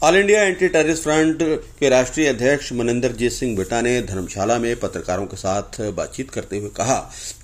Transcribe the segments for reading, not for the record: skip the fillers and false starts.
All India anti terrorist front के राष्ट्रीय अध्यक्ष मनिंदरजीत सिंह बिट्टा ने धर्मशाला में पत्रकारों के साथ बातचीत करते हुए कहा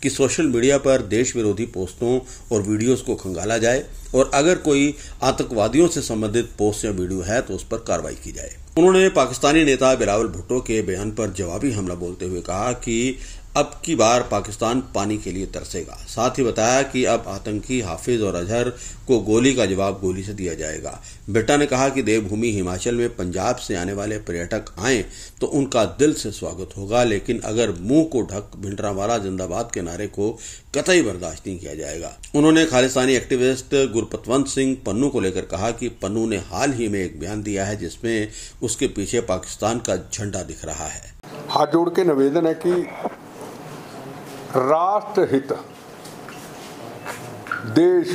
कि सोशल मीडिया पर देश विरोधी पोस्टों और वीडियोस को खंगाला जाए और अगर कोई आतंकवादियों से संबंधित पोस्ट या वीडियो है तो उस पर कार्रवाई की जाए। उन्होंने पाकिस्तानी नेता बिलावल भुट्टो के बयान पर जवाबी हमला बोलते हुए कहा कि अब की बार पाकिस्तान पानी के लिए तरसेगा। साथ ही बताया कि अब आतंकी हाफिज और अजहर को गोली का जवाब गोली से दिया जाएगा। बिट्टा ने कहा कि देवभूमि हिमाचल में पंजाब से आने वाले पर्यटक आएं तो उनका दिल से स्वागत होगा, लेकिन अगर मुंह को ढक भिंडरावाला जिंदाबाद के नारे को कतई बर्दाश्त नहीं किया जाएगा। उन्होंने खालिस्तानी एक्टिविस्ट गुरपतवंत सिंह पन्नू को लेकर कहा कि पन्नू ने हाल ही में एक बयान दिया है जिसमें उसके पीछे पाकिस्तान का झंडा दिख रहा है। हाथ जोड़ के निवेदन है कि राष्ट्रहित, देश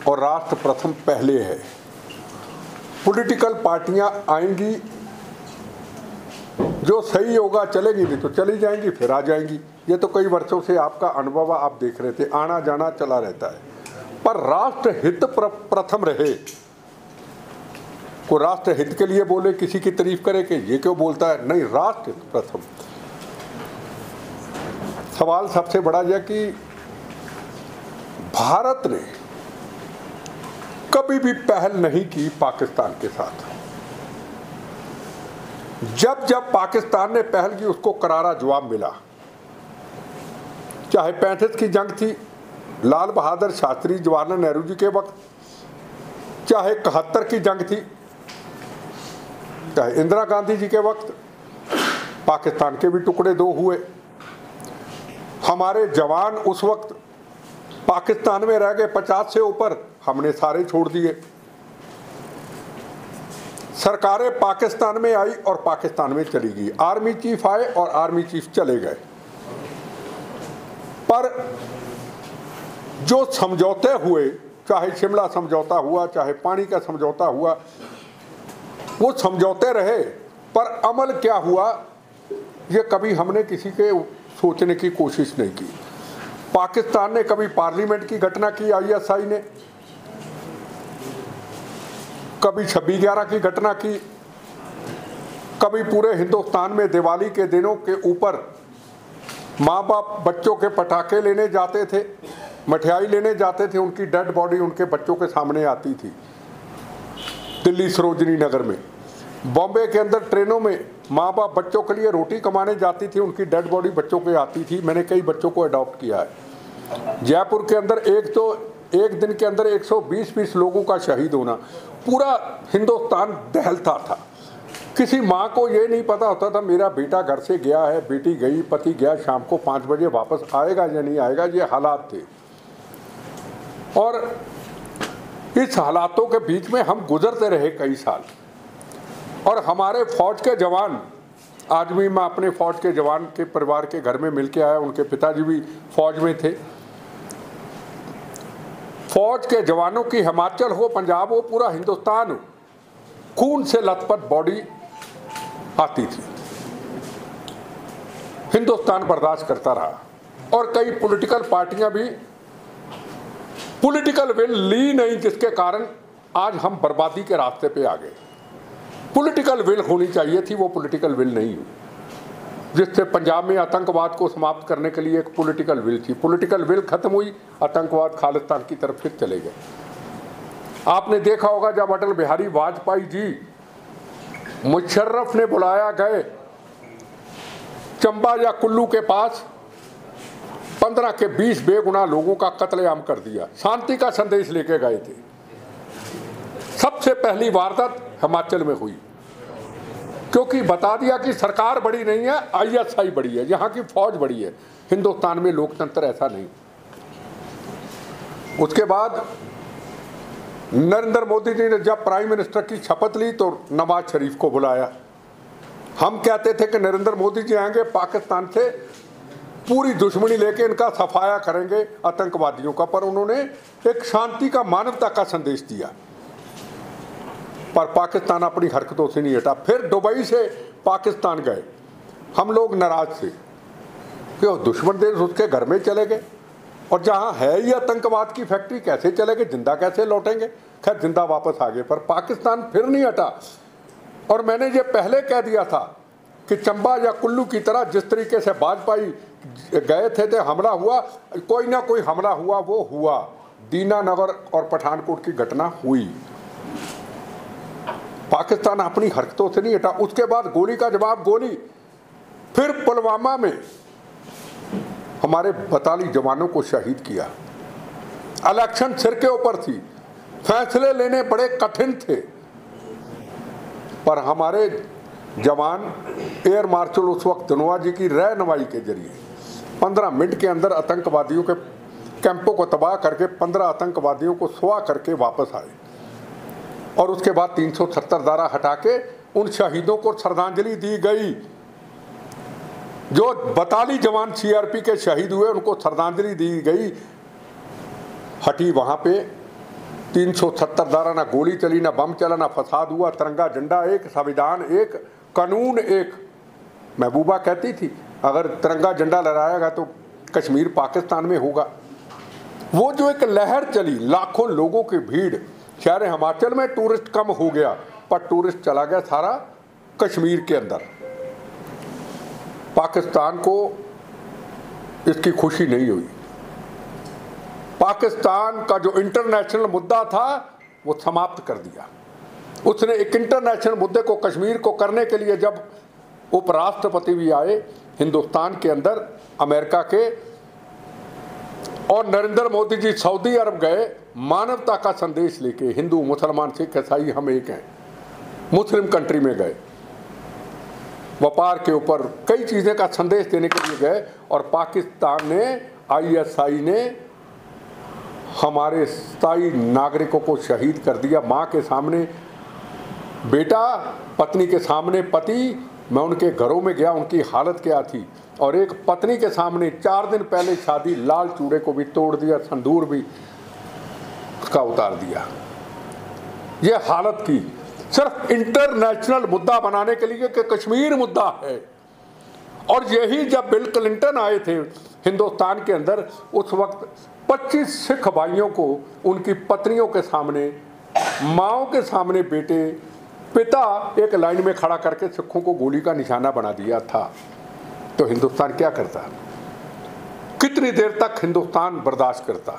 और राष्ट्र प्रथम पहले है। पॉलिटिकल पार्टियां आएंगी, जो सही होगा चलेगी, भी तो चली जाएंगी, फिर आ जाएंगी। ये तो कई वर्षों से आपका अनुभव आप देख रहे थे, आना जाना चला रहता है। पर राष्ट्रहित प्रथम रहे। को राष्ट्रहित के लिए बोले, किसी की तारीफ करे कि ये क्यों बोलता है, नहीं, राष्ट्रहित प्रथम। सवाल सबसे बड़ा यह कि भारत ने कभी भी पहल नहीं की पाकिस्तान के साथ। जब जब पाकिस्तान ने पहल की उसको करारा जवाब मिला। चाहे 65 की जंग थी लाल बहादुर शास्त्री जवाहरलाल नेहरू जी के वक्त, चाहे 71 की जंग थी, चाहे इंदिरा गांधी जी के वक्त, पाकिस्तान के भी टुकड़े दो हुए। हमारे जवान उस वक्त पाकिस्तान में रह गए 50 से ऊपर, हमने सारे छोड़ दिए। सरकारें पाकिस्तान में आई और पाकिस्तान में चली गई। आर्मी चीफ आए और आर्मी चीफ चले गए। पर जो समझौते हुए, चाहे शिमला समझौता हुआ, चाहे पानी का समझौता हुआ, वो समझौते रहे, पर अमल क्या हुआ ये कभी हमने किसी के सोचने की कोशिश नहीं की। पाकिस्तान ने कभी पार्लियामेंट की घटना की, आईएसआई ने कभी 26/11 की घटना की, कभी पूरे हिंदुस्तान में दिवाली के दिनों के ऊपर माँ बाप बच्चों के पटाखे लेने जाते थे, मिठाई लेने जाते थे, उनकी डेड बॉडी उनके बच्चों के सामने आती थी। दिल्ली सरोजनी नगर में, बॉम्बे के अंदर ट्रेनों में माँ बाप बच्चों के लिए रोटी कमाने जाती थी, उनकी डेड बॉडी बच्चों के आती थी। मैंने कई बच्चों को अडॉप्ट किया है। जयपुर के अंदर एक दिन के अंदर 120 लोगों का शहीद होना, पूरा हिंदुस्तान दहलता था। किसी माँ को ये नहीं पता होता था मेरा बेटा घर से गया है, बेटी गई, पति गया, शाम को 5 बजे वापस आएगा या नहीं आएगा, ये हालात थे। और इस हालातों के बीच में हम गुजरते रहे कई साल। और हमारे फौज के जवान, आज भी मैं अपने फौज के जवान के परिवार के घर में मिलके आया, उनके पिताजी भी फौज में थे। फौज के जवानों की हिमाचल हो, पंजाब हो, पूरा हिंदुस्तान खून से लथपथ बॉडी आती थी। हिंदुस्तान बर्दाश्त करता रहा और कई पॉलिटिकल पार्टियां भी पॉलिटिकल विल ली नहीं, जिसके कारण आज हम बर्बादी के रास्ते पे आ गए। पॉलिटिकल विल होनी चाहिए थी, वो पॉलिटिकल विल नहीं हुई, जिससे पंजाब में आतंकवाद को समाप्त करने के लिए एक पॉलिटिकल विल थी। पॉलिटिकल विल खत्म हुई, आतंकवाद खालिस्तान की तरफ फिर चले गए। आपने देखा होगा जब अटल बिहारी वाजपेयी जी मुशर्रफ ने बुलाया गए चंबा या कुल्लू के पास, 15 के 20 बेगुनाह लोगों का कत्लेआम कर दिया, शांति का संदेश लेके गए थे। सबसे पहली वारदात हिमाचल में हुई, क्योंकि बता दिया कि सरकार बड़ी नहीं है, आईएसआई बड़ी है, यहाँ की फौज बड़ी है। हिंदुस्तान में लोकतंत्र ऐसा नहीं। उसके बाद नरेंद्र मोदी जी ने जब प्राइम मिनिस्टर की शपथ ली तो नवाज शरीफ को बुलाया। हम कहते थे कि नरेंद्र मोदी जी आएंगे, पाकिस्तान से पूरी दुश्मनी लेके इनका सफाया करेंगे आतंकवादियों का, पर उन्होंने एक शांति का, मानवता का संदेश दिया। पर पाकिस्तान अपनी हरकतों से नहीं हटा। फिर दुबई से पाकिस्तान गए, हम लोग नाराज थे कि दुश्मन देश उसके घर में चले गए, और जहां है ही आतंकवाद की फैक्ट्री, कैसे चले गए, जिंदा कैसे लौटेंगे। खैर जिंदा वापस आ गए, पर पाकिस्तान फिर नहीं हटा। और मैंने ये पहले कह दिया था कि चंबा या कुल्लू की तरह जिस तरीके से वाजपेयी गए थे हमला हुआ, कोई ना कोई हमला हुआ, वो हुआ। दीनानगर और पठानकोट की घटना हुई। पाकिस्तान अपनी हरकतों से नहीं हटा। उसके बाद गोली का जवाब गोली। फिर पुलवामा में हमारे 42 जवानों को शहीद किया। इलेक्शन सिर के ऊपर थी, फैसले लेने बड़े कठिन थे, पर हमारे जवान एयर मार्शल उस वक्त धनोआ जी की रहनुमाई के जरिए 15 मिनट के अंदर आतंकवादियों के कैंपों को तबाह करके 15 आतंकवादियों को सुआ करके वापस आए। और उसके बाद 370 धारा हटा के उन शहीदों को श्रद्धांजलि दी गई। जो 42 जवान सीआरपी के शहीद हुए उनको श्रद्धांजलि दी गई। हटी वहां पे 370 धारा, ना गोली चली, ना बम चला, ना फसाद हुआ। तिरंगा झंडा एक, संविधान एक, कानून एक। महबूबा कहती थी अगर तिरंगा झंडा लहराएगा तो कश्मीर पाकिस्तान में होगा। वो जो एक लहर चली, लाखों लोगों की भीड़। शहर हिमाचल में टूरिस्ट कम हो गया, पर टूरिस्ट चला गया सारा कश्मीर के अंदर। पाकिस्तान को इसकी खुशी नहीं हुई। पाकिस्तान का जो इंटरनेशनल मुद्दा था वो समाप्त कर दिया उसने। एक इंटरनेशनल मुद्दे को, कश्मीर को करने के लिए जब उपराष्ट्रपति भी आए हिंदुस्तान के अंदर, अमेरिका के, और नरेंद्र मोदी जी सऊदी अरब गए मानवता का संदेश लेके। हिंदू, मुसलमान, सिख, ईसाई हम एक हैं। मुस्लिम कंट्री में गए, व्यापार के ऊपर कई चीज़ें का संदेश देने के लिए गए। और पाकिस्तान ने, ISI ने हमारे 27 नागरिकों को शहीद कर दिया। माँ के सामने बेटा, पत्नी के सामने पति। मैं उनके घरों में गया, उनकी हालत क्या थी। और एक पत्नी के सामने 4 दिन पहले शादी, लाल चूड़े को भी तोड़ दिया, संदूर भी उसका उतार दिया। ये हालत की सिर्फ इंटरनेशनल मुद्दा बनाने के लिए कि कश्मीर मुद्दा है। और यही जब बिल क्लिंटन आए थे हिंदुस्तान के अंदर, उस वक्त 25 सिख भाइयों को उनकी पत्नियों के सामने, माओ के सामने बेटे, पिता एक लाइन में खड़ा करके सिखों को गोली का निशाना बना दिया था। तो हिंदुस्तान क्या करता? कितनी देर तक हिंदुस्तान बर्दाश्त करता?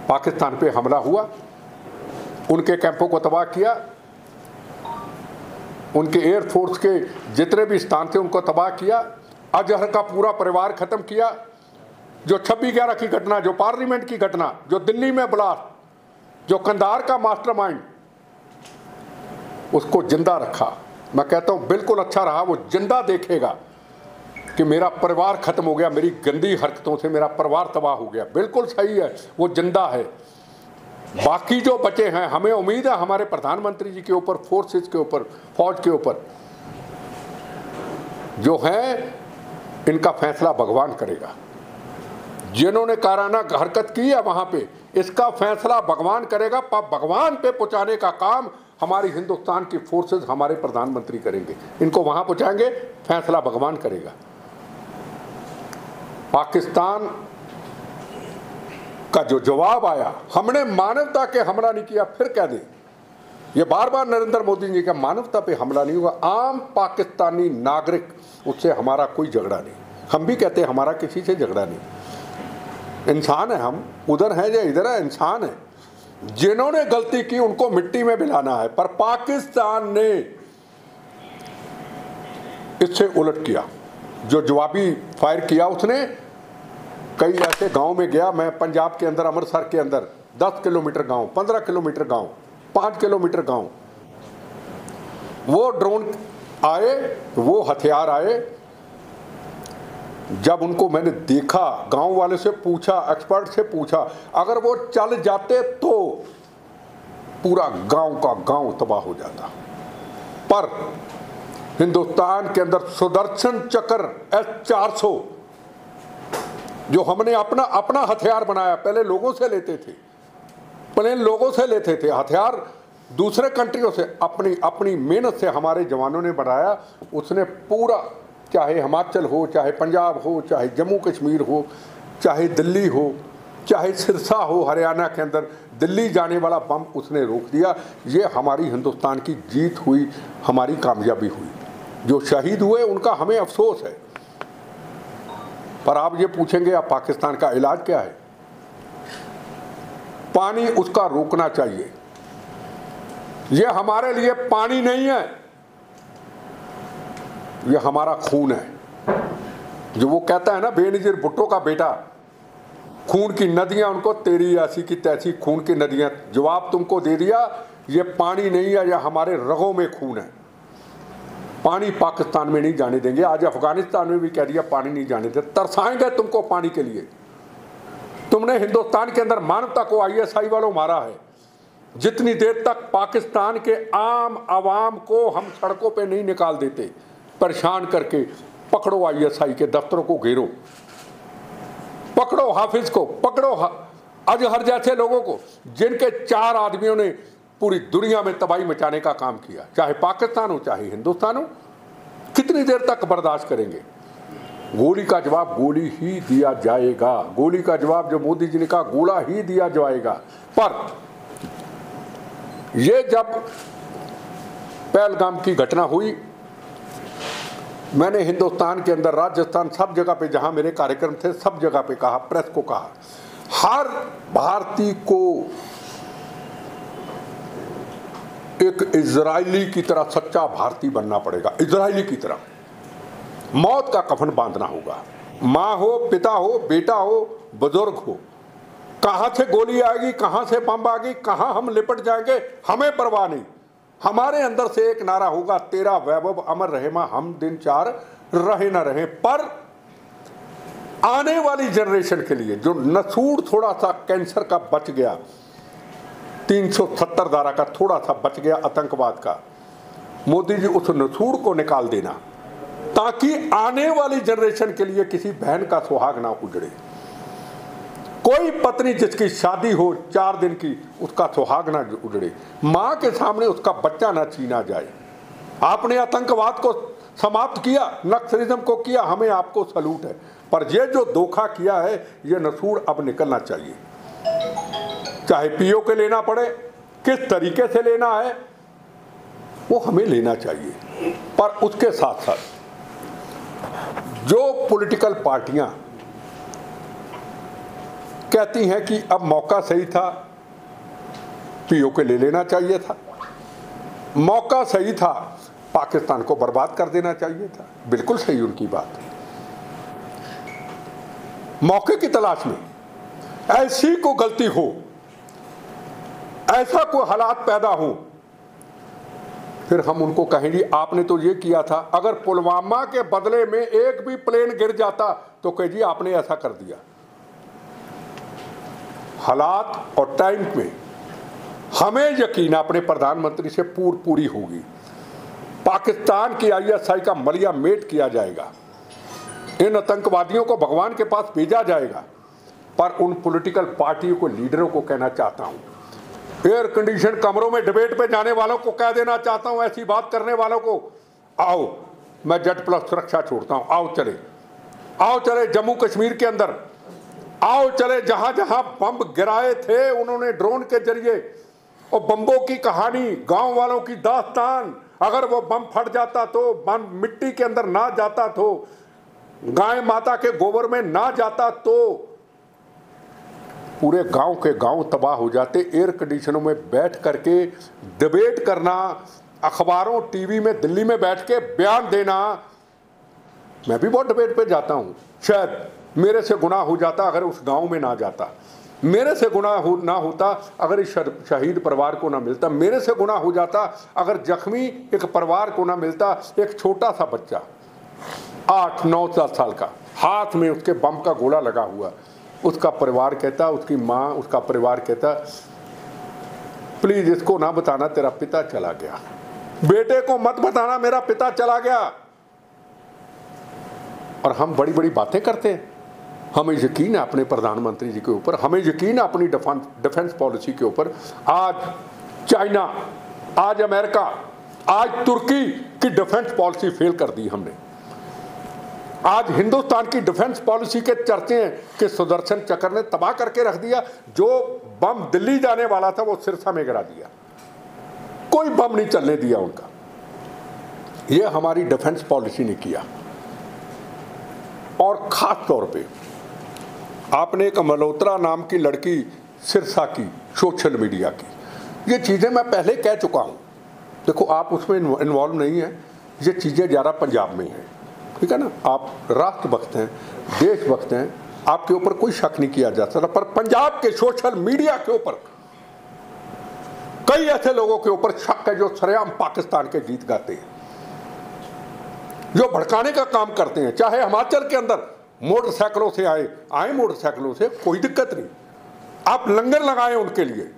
पाकिस्तान पे हमला हुआ, उनके कैंपों को तबाह किया, उनके एयरफोर्स के जितने भी स्थान थे उनको तबाह किया, अजहर का पूरा परिवार खत्म किया। जो 26/11 की घटना, जो पार्लियामेंट की घटना, जो दिल्ली में ब्लास्ट, जो कंधार का मास्टरमाइंड, उसको जिंदा रखा। मैं कहता हूं बिल्कुल अच्छा रहा। वो जिंदा देखेगा कि मेरा परिवार खत्म हो गया, मेरी गंदी हरकतों से मेरा परिवार तबाह हो गया। बिल्कुल सही है, वो जिंदा है। बाकी जो बचे हैं, हमें उम्मीद है हमारे प्रधानमंत्री जी के ऊपर, फोर्सेस के ऊपर, फौज के ऊपर जो है, इनका फैसला भगवान करेगा। जिन्होंने काराना हरकत की है वहां पे, इसका फैसला भगवान करेगा। भगवान पे पहुंचाने का काम हमारी हिंदुस्तान की फोर्सेस, हमारे प्रधानमंत्री करेंगे। इनको वहां पहुंचाएंगे, फैसला भगवान करेगा। पाकिस्तान का जो जवाब आया, हमने मानवता के हमला नहीं किया, फिर कह दें ये बार बार नरेंद्र मोदी जी का, मानवता पे हमला नहीं हुआ। आम पाकिस्तानी नागरिक, उससे हमारा कोई झगड़ा नहीं। हम भी कहते हैं हमारा किसी से झगड़ा नहीं। इंसान है हम, उधर है या इधर है, इंसान है। जिन्होंने गलती की उनको मिट्टी में मिलाना है। पर पाकिस्तान ने इससे उलट किया। जो जवाबी फायर किया उसने, कई ऐसे गांव में गया मैं, पंजाब के अंदर, अमृतसर के अंदर, 10 किलोमीटर गांव, 15 किलोमीटर गांव, 5 किलोमीटर गांव, वो ड्रोन आए, वो हथियार आए। जब उनको मैंने देखा, गांव वाले से पूछा, एक्सपर्ट से पूछा, अगर वो चल जाते तो पूरा गांव का गांव तबाह हो जाता। पर हिंदुस्तान के अंदर सुदर्शन चक्र S-400 जो हमने अपना हथियार बनाया, पहले लोगों से लेते थे, प्लेन लोगों से लेते थे हथियार, दूसरे कंट्रियों से, अपनी मेहनत से हमारे जवानों ने बनाया। उसने पूरा, चाहे हिमाचल हो, चाहे पंजाब हो, चाहे जम्मू कश्मीर हो, चाहे दिल्ली हो, चाहे सिरसा हो हरियाणा के अंदर, दिल्ली जाने वाला बम उसने रोक दिया। ये हमारी हिंदुस्तान की जीत हुई, हमारी कामयाबी हुई। जो शहीद हुए उनका हमें अफसोस है, पर आप ये पूछेंगे अब पाकिस्तान का इलाज क्या है? पानी उसका रोकना चाहिए। ये हमारे लिए पानी नहीं है, ये हमारा खून है। जो वो कहता है ना, बेनजीर भुट्टो का बेटा, खून की नदियां उनको तेरी ऐसी की तैसी खून की नदियां, जवाब तुमको दे दिया, ये पानी नहीं है, यह हमारे रगों में खून है। पानी पाकिस्तान में नहीं जाने देंगे। आज अफगानिस्तान में भी कह दिया पानी नहीं जाने देंगे। तरसाएंगे तुमको पानी के लिए। तुमने हिंदुस्तान के अंदर मानवता को ISI वालों मारा है। जितनी देर तक पाकिस्तान के आम आवाम को हम सड़कों पे नहीं निकाल देते परेशान करके, पकड़ो ISI के दफ्तरों को, घेरो, पकड़ो हाफिज को, पकड़ो अजहर जैसे लोगों को, जिनके 4 आदमियों ने पूरी दुनिया में तबाही मचाने का काम किया, चाहे पाकिस्तान हो चाहे हिंदुस्तान हो। कितनी देर तक बर्दाश्त करेंगे? गोली का जवाब गोली ही दिया जाएगा। गोली का जवाब जो मोदी जी ने कहा, गोला ही दिया जाएगा। पर ये जब पहलगाम की घटना हुई, मैंने हिंदुस्तान के अंदर, राजस्थान, सब जगह पे जहां मेरे कार्यक्रम थे, सब जगह पे कहा, प्रेस को कहा, हर भारतीय को एक इजरायली की तरह सच्चा भारतीय बनना पड़ेगा। इजरायली की तरह मौत का कफन बांधना होगा। माँ हो, पिता हो, बेटा हो, बुजुर्ग हो, कहां से गोली आएगी, कहां से बम आएगी, कहां हम लिपट जाएंगे, हमें परवाह नहीं। हमारे अंदर से एक नारा होगा, तेरा वैभव अमर रहे मां, हम दिन 4 रहे ना रहे। पर आने वाली जनरेशन के लिए जो नसूड़ थोड़ा सा कैंसर का बच गया, 370 धारा का थोड़ा सा बच गया आतंकवाद का, मोदी जी उस नसूड़ को निकाल देना, ताकि आने वाली जनरेशन के लिए किसी बहन का सुहाग ना उजड़े। कोई पत्नी जिसकी शादी हो 4 दिन की, उसका सुहाग ना उजड़े। मां के सामने उसका बच्चा ना छीना जाए। आपने आतंकवाद को समाप्त किया, नक्सलिज्म को किया, हमें आपको सलूट है। पर ये जो धोखा किया है, ये नसूड़ अब निकलना चाहिए। चाहे पीओ के लेना पड़े, किस तरीके से लेना है वो हमें लेना चाहिए। पर उसके साथ साथ जो पॉलिटिकल पार्टियां कहती हैं कि अब मौका सही था, पीओ के ले लेना चाहिए था, मौका सही था, पाकिस्तान को बर्बाद कर देना चाहिए था, बिल्कुल सही उनकी बात। मौके की तलाश में ऐसी को गलती हो, ऐसा कोई हालात पैदा हो, फिर हम उनको कहेंगे आपने तो ये किया था। अगर पुलवामा के बदले में एक भी प्लेन गिर जाता तो कहिए आपने ऐसा कर दिया। हालात और टाइम में हमें यकीन अपने प्रधानमंत्री से पूरी होगी। पाकिस्तान की ISI का मलिया मेट किया जाएगा, इन आतंकवादियों को भगवान के पास भेजा जाएगा। पर उन पॉलिटिकल पार्टियों को, लीडरों को कहना चाहता हूं, एयर कंडीशन कमरों में डिबेट पे जाने वालों को कह देना चाहता हूं, ऐसी बात करने वालों को, आओ मैं Z+ सुरक्षा छोड़ता हूं, आओ चले जम्मू कश्मीर के अंदर, आओ चले जहां जहां बम गिराए थे उन्होंने ड्रोन के जरिए, और बम्बों की कहानी, गांव वालों की दास्तान, अगर वो बम फट जाता तो, बम मिट्टी के अंदर ना जाता तो, गाय माता के गोबर में ना जाता तो पूरे गांव के गांव तबाह हो जाते। एयर कंडीशनों में बैठ करके डिबेट करना, अखबारों टीवी में दिल्ली में बैठ के बयान देना, मैं भी बहुत डिबेट पे जाता हूं, शायद मेरे से गुनाह हो जाता अगर उस गांव में ना जाता, मेरे से गुनाह ना होता अगर इस शहीद परिवार को ना मिलता, मेरे से गुनाह हो जाता अगर जख्मी एक परिवार को ना मिलता। एक छोटा सा बच्चा 8-9 साल का, हाथ में उसके बम का गोला लगा हुआ, उसका परिवार कहता, उसकी माँ, उसका परिवार कहता प्लीज इसको ना बताना तेरा पिता चला गया, बेटे को मत बताना मेरा पिता चला गया। और हम बड़ी बड़ी बातें करते हैं। हमें यकीन है अपने प्रधानमंत्री जी के ऊपर, हमें यकीन है अपनी डिफेंस पॉलिसी के ऊपर। आज चाइना, आज अमेरिका, आज तुर्की की डिफेंस पॉलिसी फेल कर दी हमने। आज हिंदुस्तान की डिफेंस पॉलिसी के चर्चे हैं कि सुदर्शन चक्र ने तबाह करके रख दिया। जो बम दिल्ली जाने वाला था वो सिरसा में गिरा दिया, कोई बम नहीं चलने दिया उनका। ये हमारी डिफेंस पॉलिसी ने किया। और खास तौर पे आपने एक मल्होत्रा नाम की लड़की सिरसा की, सोशल मीडिया की, ये चीज़ें मैं पहले कह चुका हूँ। देखो आप उसमें इन्वॉल्व नहीं है, ये चीज़ें ज़्यादा पंजाब में हैं, ठीक है ना। आप राष्ट्रभक्त हैं, देशभक्त हैं, आपके ऊपर कोई शक नहीं किया जा सकता। पर पंजाब के सोशल मीडिया के ऊपर कई ऐसे लोगों के ऊपर शक है जो सरेआम पाकिस्तान के गीत गाते हैं, जो भड़काने का काम करते हैं। चाहे हिमाचल के अंदर मोटरसाइकिलों से आए मोटरसाइकिलों से, कोई दिक्कत नहीं, आप लंगर लगाएं उनके लिए,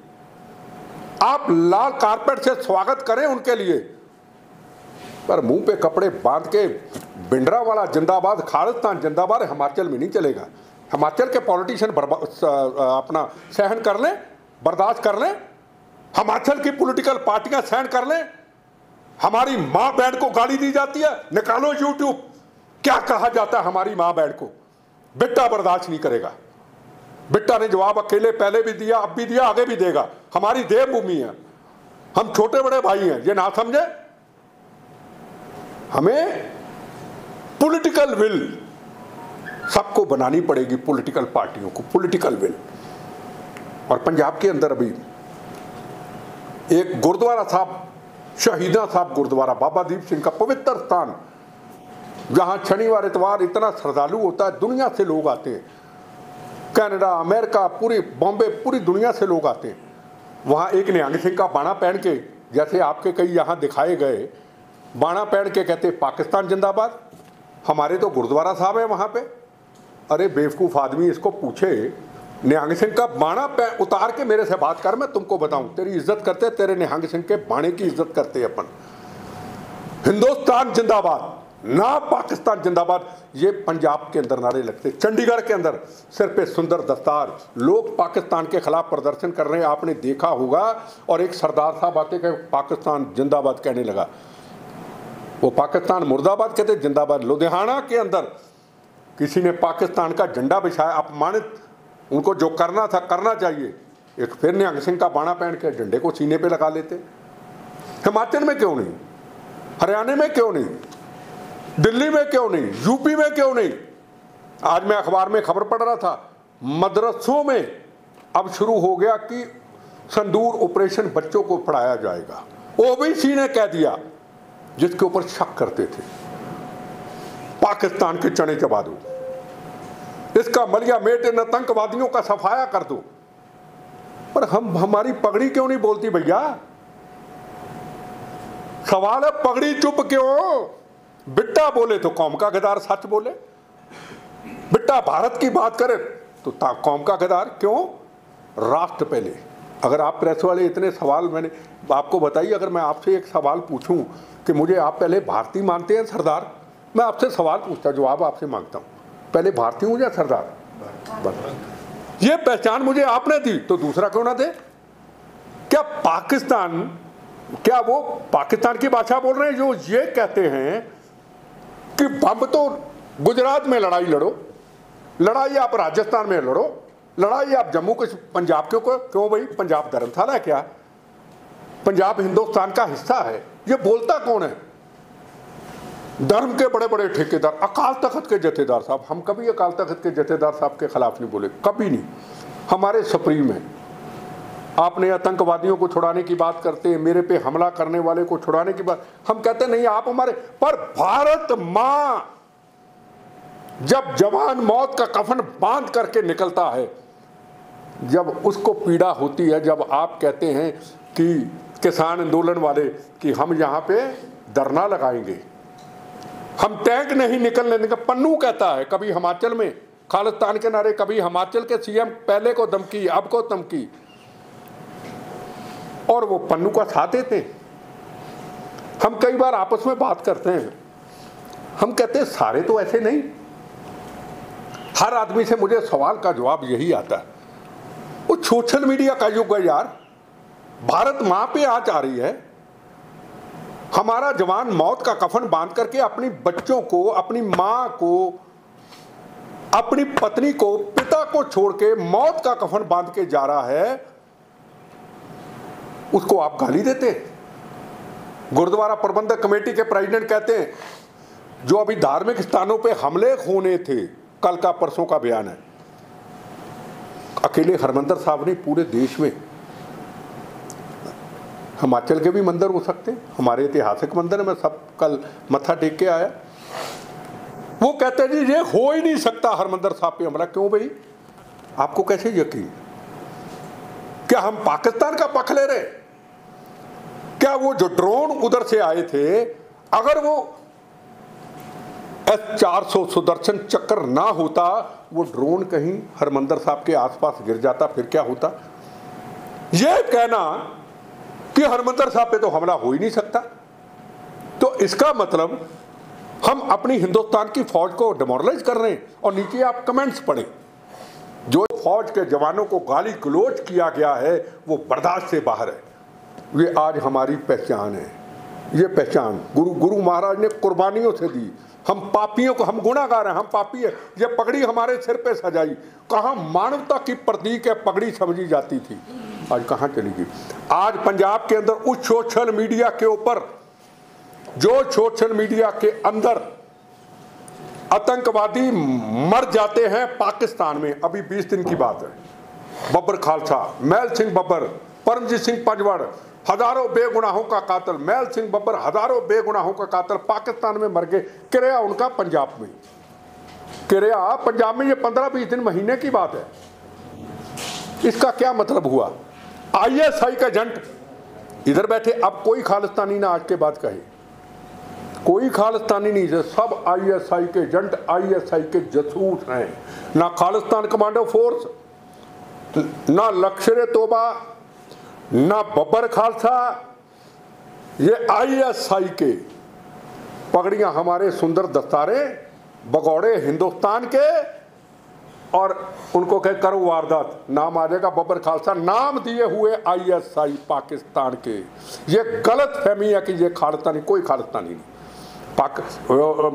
आप लाल कारपेट से स्वागत करें उनके लिए, पर मुंह पे कपड़े बांध के भिंडरावाला जिंदाबाद, खालिस्तान जिंदाबाद हिमाचल में नहीं चलेगा। हिमाचल के पॉलिटिशियन अपना सहन कर लें, बर्दाश्त कर लें, हिमाचल की पॉलिटिकल पार्टियां सहन कर लें। हमारी मां बहन को गाली दी जाती है, निकालो यूट्यूब, क्या कहा जाता है हमारी मां बहन को। बिट्टा बर्दाश्त नहीं करेगा। बिट्टा ने जवाब अकेले पहले भी दिया, अब भी दिया, आगे भी देगा। हमारी देवभूमि है, हम छोटे बड़े भाई हैं, ये ना समझे। हमें पॉलिटिकल विल सबको बनानी पड़ेगी, पॉलिटिकल पार्टियों को पॉलिटिकल विल। और पंजाब के अंदर अभी एक गुरुद्वारा साहब, शहीदा साहब गुरुद्वारा, बाबा दीप सिंह का पवित्र स्थान, जहां शनिवार इतवार इतना श्रद्धालु होता है, दुनिया से लोग आते हैं, कनाडा, अमेरिका, पूरी बॉम्बे, पूरी दुनिया से लोग आते हैं। वहाँ एक निहंग सिंह का बाणा पहन के, जैसे आपके कई यहाँ दिखाए गए, बाणा पहन के कहते पाकिस्तान जिंदाबाद। हमारे तो गुरुद्वारा साहब है वहाँ पे। अरे बेवकूफ़ आदमी, इसको पूछे, निहंग सिंह का बाणा उतार के मेरे से बात कर, मैं तुमको बताऊँ। तेरी इज्जत करते, तेरे निहंग सिंह के बाणे की इज्जत करते अपन। हिंदुस्तान जिंदाबाद ना पाकिस्तान जिंदाबाद, ये पंजाब के अंदर नारे लगते। चंडीगढ़ के अंदर सिर पे सुंदर दस्तार, लोग पाकिस्तान के खिलाफ प्रदर्शन कर रहे हैं, आपने देखा होगा। और एक सरदार साहब आते कि पाकिस्तान जिंदाबाद कहने लगा, वो पाकिस्तान मुर्दाबाद कहते, जिंदाबाद। लुधियाना के अंदर किसी ने पाकिस्तान का झंडा बिछाया, अपमानित, उनको जो करना था करना चाहिए, एक फिर निहंग सिंह का बाणा पहन के झंडे को सीने पे लगा लेते। हिमाचल में क्यों नहीं, हरियाणा में क्यों नहीं, दिल्ली में क्यों नहीं, यूपी में क्यों नहीं। आज मैं अखबार में खबर पढ़ रहा था, मदरसों में अब शुरू हो गया कि संदूर ऑपरेशन बच्चों को पढ़ाया जाएगा। ओबीसी ने कह दिया, जिसके ऊपर शक करते थे, पाकिस्तान के चने चबा दो, इसका मलिया मेट इन आतंकवादियों का सफाया कर दो। पर हमारी पगड़ी क्यों नहीं बोलती भैया? सवाल है पगड़ी चुप क्यों? बिट्टा बोले तो कौम का गद्दार सच बोले, बिट्टा भारत की बात करे तो कौम का गद्दार क्यों? राष्ट्र पहले। अगर आप प्रेस वाले इतने सवाल, मैंने आपको बताइए, अगर मैं आपसे एक सवाल पूछूं कि मुझे आप पहले भारतीय मानते हैं सरदार, मैं आपसे सवाल पूछता, जवाब आपसे मांगता हूं, पहले भारतीय हूं या सरदार? ये पहचान मुझे आपने दी तो दूसरा क्यों ना दे? क्या पाकिस्तान, क्या वो पाकिस्तान की भाषा बोल रहे हैं जो ये कहते हैं कि हम तो गुजरात में लड़ाई लड़ो, लड़ाई आप राजस्थान में लड़ो, लड़ाई आप जम्मू कश्मीर, पंजाब क्यों भाई? पंजाब धर्मशाला है क्या? पंजाब हिंदुस्तान का हिस्सा है। ये बोलता कौन है? धर्म के बड़े बड़े ठेकेदार, अकाल तख्त के जथेदार साहब। हम कभी अकाल तख्त के जथेदार साहब के खिलाफ नहीं बोले, कभी नहीं। हमारे सुप्रीम है। आपने आतंकवादियों को छुड़ाने की बात करते हैं, मेरे पे हमला करने वाले को छुड़ाने की बात, हम कहते नहीं आप हमारे। पर भारत मां जब जवान मौत का कफन बांध करके निकलता है, जब उसको पीड़ा होती है, जब आप कहते हैं कि किसान आंदोलन वाले कि हम यहाँ पे धरना लगाएंगे, हम टैंक नहीं निकलने देंगे। पन्नू कहता है कभी हिमाचल में खालिस्तान के नारे, कभी हिमाचल के सीएम पहले को धमकी, अब को धमकी, और वो पन्नू का साथ देते। हम कई बार आपस में बात करते हैं, हम कहते हैं सारे तो ऐसे नहीं। हर आदमी से मुझे सवाल का जवाब यही आता है, वो सोशल मीडिया का युग है यार। भारत मां पे आज आ रही है, हमारा जवान मौत का कफन बांध करके अपनी बच्चों को, अपनी मां को, अपनी पत्नी को, पिता को छोड़ के मौत का कफन बांध के जा रहा है, उसको आप गाली देते। गुरुद्वारा प्रबंधक कमेटी के प्रेसिडेंट कहते हैं जो अभी धार्मिक स्थानों पे हमले होने थे, कल का परसों का बयान है, अकेले हरमंदिर साहब ने पूरे देश में, हिमाचल के भी मंदिर हो सकते हैं, हमारे ऐतिहासिक मंदिर में सब कल मत्था टेक के आया। वो कहते हैं जी ये हो ही नहीं सकता हरमंदिर साहब पे हमला। क्यों भाई, आपको कैसे यकीन? क्या हम पाकिस्तान का पक्ष ले रहे? क्या वो जो ड्रोन उधर से आए थे, अगर वो S-400 सुदर्शन चक्र ना होता, वो ड्रोन कहीं हरमंदिर साहब के आसपास गिर जाता, फिर क्या होता? ये कहना कि हरमंदिर साहब पे तो हमला हो ही नहीं सकता, तो इसका मतलब हम अपनी हिंदुस्तान की फौज को डिमोरलाइज कर रहे हैं। और नीचे आप कमेंट्स पढ़ें, जो फौज के जवानों को गाली गलौज किया गया है वो बर्दाश्त से बाहर है। ये आज हमारी पहचान है, ये पहचान गुरु महाराज ने कुर्बानियों से दी। हम पापियों को, हम गुनाहगार हैं, हम पापी है। ये पगड़ी हमारे सिर पे सजाई, कहाँ मानवता की प्रतीक है पगड़ी समझी जाती थी, आज कहाँ चली गई। आज पंजाब के अंदर उस सोशल मीडिया के ऊपर, जो सोशल मीडिया के अंदर आतंकवादी मर जाते हैं पाकिस्तान में, अभी 20 दिन की बात है, बब्बर खालसा, मैल सिंह बब्बर, परमजीत सिंह पंजवाड़, हजारों बेगुनाहों का कातिल, मैल सिंह बब्बर हजारों बेगुनाहों का कातिल पाकिस्तान में मर गए। किरया उनका पंजाब में, किरया पंजाब में, ये 15-20 दिन महीने की बात है। इसका क्या मतलब हुआ? ISI का एजेंट इधर बैठे, अब कोई खालिस्तानी ना आज के बाद कहे, कोई खालिस्तानी नहीं है, सब ISI के एजेंट, ISI के जासूस हैं। ना खालिस्तान कमांडो फोर्स, ना लश्कर तोबा, ना बब्बर खालसा, ये ISI के। पगड़ियां हमारे सुंदर दस्तारे, बगौड़े हिंदुस्तान के, और उनको कह करो वारदात, नाम आ जाएगा बब्बर खालसा, नाम दिए हुए ISI पाकिस्तान के। ये गलत फहमी है कि ये खालिस्तानी, कोई खालिस्तानी नहीं।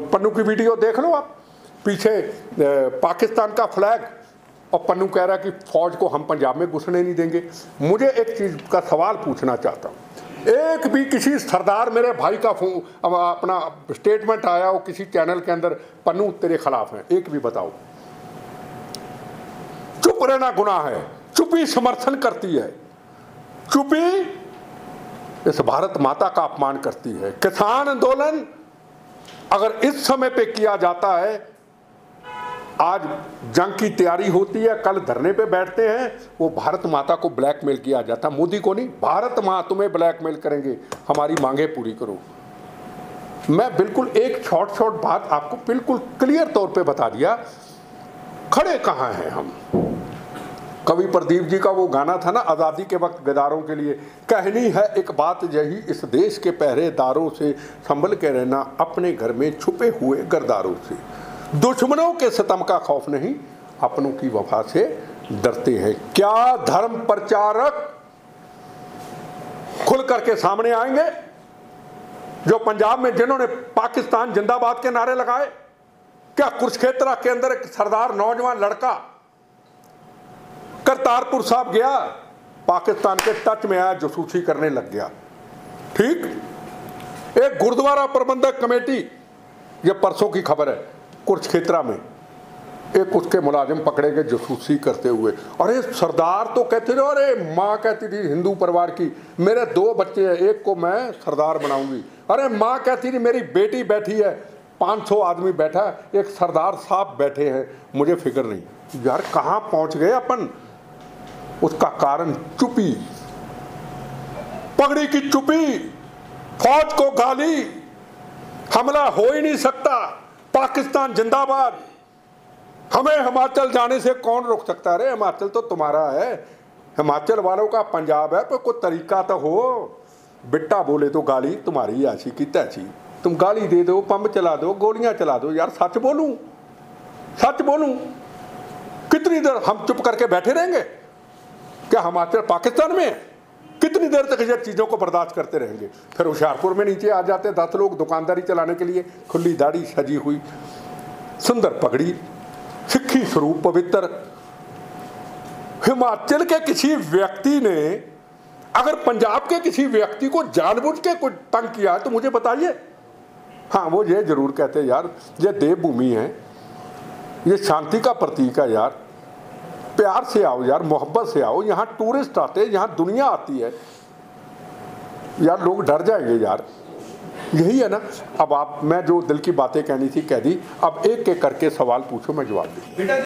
पन्नू की वीडियो देख लो आप, पीछे पाकिस्तान का फ्लैग, और पन्नू कह रहा है कि फौज को हम पंजाब में घुसने नहीं देंगे। मुझे एक चीज का सवाल पूछना चाहता हूँ, एक भी किसी सरदार, मेरे भाई का अपना स्टेटमेंट आया हो किसी चैनल के अंदर, पन्नू तेरे खिलाफ है, एक भी बताओ? चुप रहना गुनाह है, चुप्पी समर्थन करती है, चुप्पी इस भारत माता का अपमान करती है। किसान आंदोलन अगर इस समय पे किया जाता है, आज जंग की तैयारी होती है, कल धरने पे बैठते हैं, वो भारत माता को ब्लैकमेल किया जाता, मोदी को नहीं, भारत मां तुम्हें ब्लैकमेल करेंगे, हमारी मांगे पूरी करो। मैं बिल्कुल एक शॉर्ट बात आपको बिल्कुल क्लियर तौर पे बता दिया, खड़े कहाँ हैं हम। कवि प्रदीप जी का वो गाना था ना, आज़ादी के वक्त गद्दारों के लिए, कहनी है एक बात यही, इस देश के पहरेदारों से संभल के रहना, अपने घर में छुपे हुए गद्दारों से। दुश्मनों के सितम का खौफ नहीं, अपनों की वफा से डरते हैं। क्या धर्म प्रचारक खुल करके सामने आएंगे जो पंजाब में, जिन्होंने पाकिस्तान जिंदाबाद के नारे लगाए? क्या कुरुक्षेत्र के अंदर एक सरदार नौजवान लड़का करतारपुर साहब गया, पाकिस्तान के टच में आया, जासूसी करने लग गया। ठीक, एक गुरुद्वारा प्रबंधक कमेटी, ये परसों की खबर है, कुरुक्षेत्र में एक उसके मुलाजिम पकड़े गए जासूसी करते हुए। अरे सरदार तो कहते थे, अरे माँ कहती थी हिंदू परिवार की, मेरे 2 बच्चे हैं, एक को मैं सरदार बनाऊंगी। अरे माँ कहती थी मेरी बेटी बैठी है, 500 आदमी बैठा, एक सरदार साहब बैठे हैं, मुझे फिक्र नहीं। यार कहाँ पहुंच गए अपन? उसका कारण चुप्पी, पगड़ी की चुप्पी, फौज को गाली, हमला हो ही नहीं सकता, पाकिस्तान जिंदाबाद, हमें हिमाचल जाने से कौन रोक सकता है? हिमाचल तो तुम्हारा है, हिमाचल वालों का पंजाब है, तो कोई तरीका तो हो। बिट्टा बोले तो गाली तुम्हारी ऐसी की तैसी, तुम गाली दे दो, पंप चला दो, गोलियां चला दो। यार सच बोलूं, सच बोलूं, कितनी देर हम चुप करके बैठे रहेंगे? क्या हिमाचल पाकिस्तान में है? कितनी देर तक ये चीज़ों को बर्दाश्त करते रहेंगे। फिर होशियारपुर में नीचे आ जाते 10 लोग दुकानदारी चलाने के लिए, खुली दाढ़ी, सजी हुई, सुंदर पगड़ी, सिक्खी स्वरूप पवित्र। हिमाचल के किसी व्यक्ति ने अगर पंजाब के किसी व्यक्ति को जानबूझ के कुछ तंग किया तो मुझे बताइए। हाँ, वो ये जरूर कहते हैं यार ये देवभूमि है, ये शांति का प्रतीक है यार, प्यार से आओ यार, मोहब्बत से आओ, यहाँ टूरिस्ट आते हैं, यहाँ दुनिया आती है यार, लोग डर जाएंगे यार। यही है ना। अब मैं जो दिल की बातें कहनी थी कह दी, अब एक एक करके सवाल पूछो, मैं जवाब दूँ।